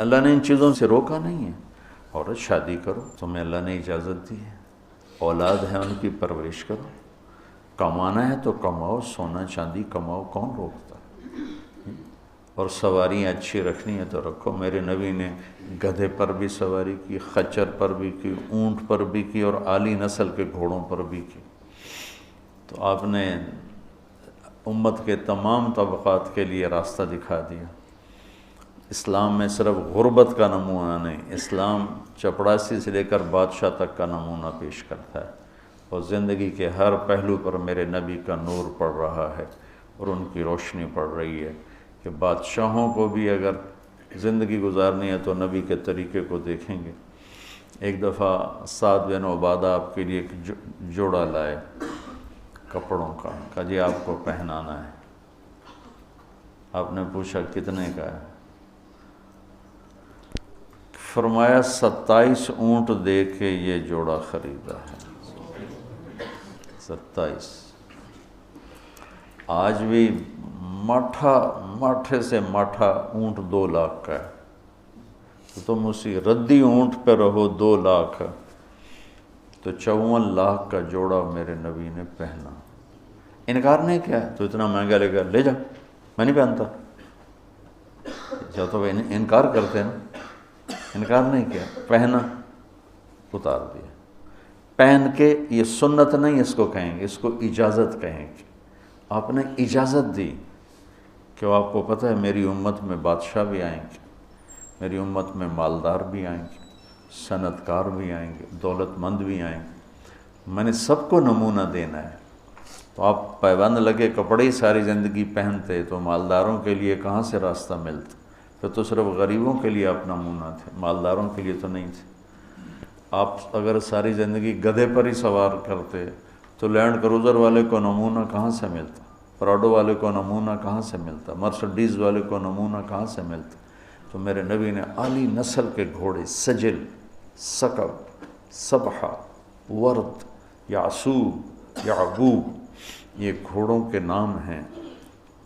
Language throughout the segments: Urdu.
اللہ نے ان چیزوں سے روکا نہیں ہے. عورت شادی کرو، تمہیں اللہ نے اجازت دی ہے، اولاد ہے ان کی پرورش کرو، کمانا ہے تو کماؤ، سونا چاندی کماؤ، کون روکتا؟ اور سواریاں اچھی رکھنی ہے تو رکھو. میرے نبی نے گدھے پر بھی سواری کی، خچر پر بھی کی، اونٹ پر بھی کی، اور اعلی نسل کے گھوڑوں پر بھی کی. تو آپ نے امت کے تمام طبقات کے لیے راستہ دکھا دیا. اسلام میں صرف غربت کا نمونہ نہیں، اسلام چپڑاسی سے لے کر بادشاہ تک کا نمونہ پیش کرتا ہے، اور زندگی کے ہر پہلو پر میرے نبی کا نور پڑ رہا ہے اور ان کی روشنی پڑ رہی ہے کہ بادشاہوں کو بھی اگر زندگی گزارنی ہے تو نبی کے طریقے کو دیکھیں گے. ایک دفعہ سعد بن عبادہ آپ کے لیے ایک جوڑا لائے کپڑوں کا، کہا جی آپ کو پہنانا ہے. آپ نے پوچھا کتنے کا ہے؟ فرمایا 27 اونٹ دے کے یہ جوڑا خریدا ہے. 27. آج بھی ماٹھے سے ماٹھا اونٹ 2 لاکھ کا ہے، تو تم اسی ردی اونٹ پہ رہو. 2 لاکھ تو 54 لاکھ کا جوڑا میرے نبی نے پہنا. انکار نہیں کیا. تو اتنا مہنگا لے گا، لے جا، میں نہیں پہنتا. تو انکار کرتے ہیں نا، انکار نہیں کیا، پہنا، اتار دیا. پہن کے یہ سنت نہیں اس کو کہیں گے، اس کو اجازت کہیں گے. آپ نے اجازت دی کہ آپ کو پتہ ہے میری امت میں بادشاہ بھی آئیں گے، میری امت میں مالدار بھی آئیں گے، صنعت کار بھی آئیں گے، دولت مند بھی آئیں گے، میں نے سب کو نمونہ دینا ہے. تو آپ پابند لگے کپڑے ہی ساری زندگی پہنتے تو مالداروں کے لیے کہاں سے راستہ ملتا؟ پھر تو صرف غریبوں کے لیے آپ نمونہ تھے، مالداروں کے لیے تو نہیں تھے. آپ اگر ساری زندگی گدھے پر ہی سوار کرتے تو لینڈ کروزر والے کو نمونہ کہاں سے ملتا؟ پراڈو والے کو نمونہ کہاں سے ملتا؟ مرسڈیز والے کو نمونہ کہاں سے ملتا؟ تو میرے نبی نے اعلی نسل کے گھوڑے، سجل، ثقب، سبحہ، ورد، یعصوب، یعقوب، یہ گھوڑوں کے نام ہیں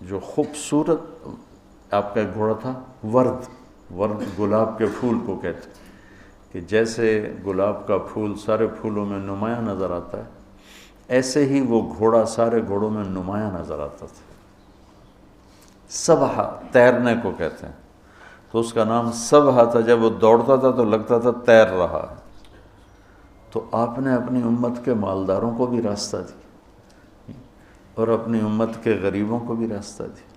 جو خوبصورت. آپ کا ایک گھوڑا تھا ورد گلاب کے پھول کو کہتے ہیں، کہ جیسے گلاب کا پھول سارے پھولوں میں نمایاں نظر آتا ہے، ایسے ہی وہ گھوڑا سارے گھوڑوں میں نمایاں نظر آتا تھا. سبحہ تیرنے کو کہتے ہیں، تو اس کا نام سبحہ تھا. جب وہ دوڑتا تھا تو لگتا تھا تیر رہا ہے. تو آپ نے اپنی امت کے مالداروں کو بھی راستہ دی اور اپنی امت کے غریبوں کو بھی راستہ دی.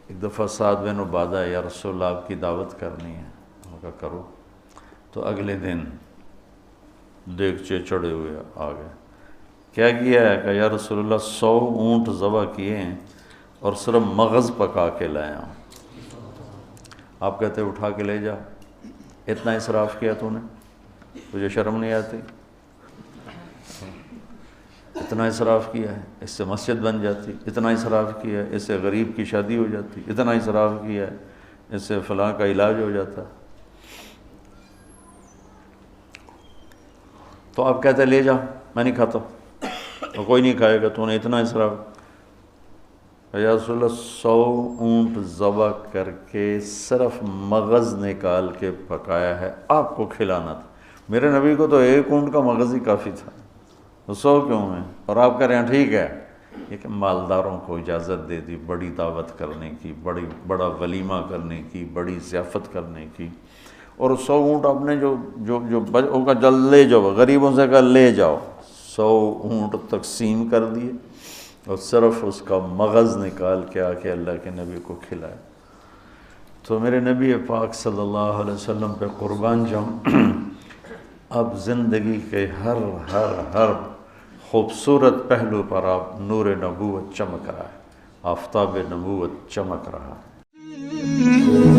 ایک دفعہ سعد بن عبادہ، یا رسول اللہ آپ کی دعوت کرنی ہے. انہوں نے کہا کرو. تو اگلے دن دیگچے چڑھے ہوئے آ گئے. کیا کیا ہے؟ کہ یا رسول اللہ 100 اونٹ ذبح کیے ہیں اور صرف مغز پکا کے لایا ہوں. آپ کہتے اٹھا کے لے جا. اتنا اسراف کیا تو نے؟ تجھے شرم نہیں آتی؟ اتنا اسراف کیا ہے، اس سے مسجد بن جاتی. اتنا اسراف کیا ہے، اس سے غریب کی شادی ہو جاتی. اتنا اسراف کیا ہے، اس سے فلاں کا علاج ہو جاتا. تو آپ کہتے لے جا، میں نہیں کھاتا. اور کوئی نہیں کھائے گا، تو نے اتنا اسراف. یا رسول اللہ 100 اونٹ ذبح کر کے صرف مغز نکال کے پکایا ہے، آپ کو کھلانا تھا. میرے نبی کو تو 1 اونٹ کا مغز ہی کافی تھا، 100 کیوں ہے؟ اور آپ کہہ رہے ہیں ٹھیک ہے. لیکن مالداروں کو اجازت دے دی بڑی دعوت کرنے کی، بڑا ولیمہ کرنے کی، بڑی ضیافت کرنے کی. اور 100 اونٹ آپ نے جو جلد لے جاؤ، غریبوں سے کہا لے جاؤ. 100 اونٹ تقسیم کر دیے اور صرف اس کا مغز نکال کے آ کے اللہ کے نبی کو کھلائے. تو میرے نبی پاک صلی اللہ علیہ وسلم پہ قربان جاؤں. اب زندگی کے ہر خوبصورت پہلو پر آپ نور نبوت چمک رہا ہے، آفتاب نبوت چمک رہا ہے.